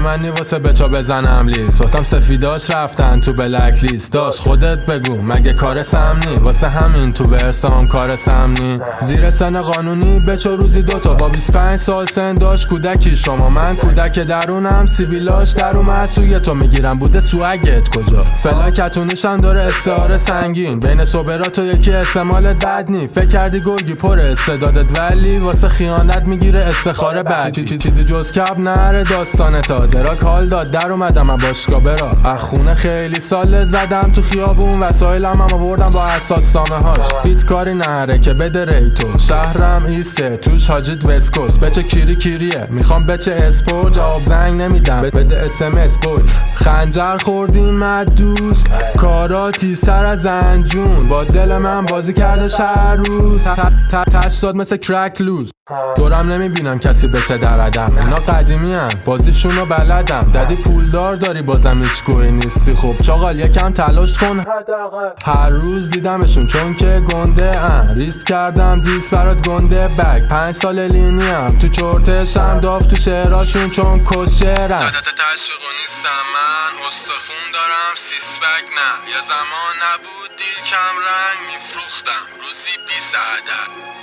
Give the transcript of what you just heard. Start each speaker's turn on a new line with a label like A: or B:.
A: من واسه بچا بزنم لیست، واسم سفیداش رفتن تو بلک لیست. داش خودت بگو مگه کار سمنی، واسه همین تو ورسام کار سمنی. زیر سن قانونی بچا روزی دوتا، با 25 سال سن داشت کودکی شما. من کودک درونم سیبیلاش در اومد سوی تو میگیرم، بوده سوگت کجا. فلاکتونیشم داره استعاره سنگین، بین صبرات و یکی استعمال بد نی. فکر کردی گرگی پر استعدادت ولی واسه خیانت میگیره استخاره بعد. چیزی جز کب نره داستان تا دراک حال داد در اومدم باشگاه برا. اخونه خیلی سال زدم تو خیابون، وسایلم هم آوردم با اساسنامه هاش. هیت کاری نره که بده ریتو، شهرم ایسته توش حاجید وسکوس. بچه کیری کیریه میخوام بچه اسپو، جواب زنگ نمیدم بده اسمس بوی. خنجر خوردیم مد دوست، کاراتی سر از انجون. با دل من بازی کرده شهر روز، تش داد مثل کرک لوز. دورم نمیبینم کسی بشه در عدم، اینا قدیمی هم بازیشونو بلدم. دادی پولدار داری بازم هیچ گوی نیستی، خب چاقال یکم تلاش کن. هر روز دیدمشون چون که گنده ریست کردم دیس برات گنده بگ. 5 سال لینی هم تو چرتشم، داف تو شعراشون چون کشرم. دادت تشویقو نیستم من، استخون دارم سیسبگ نه. یه زمان نبود دیل کم رنگ میفروختم روزی 20 عدد.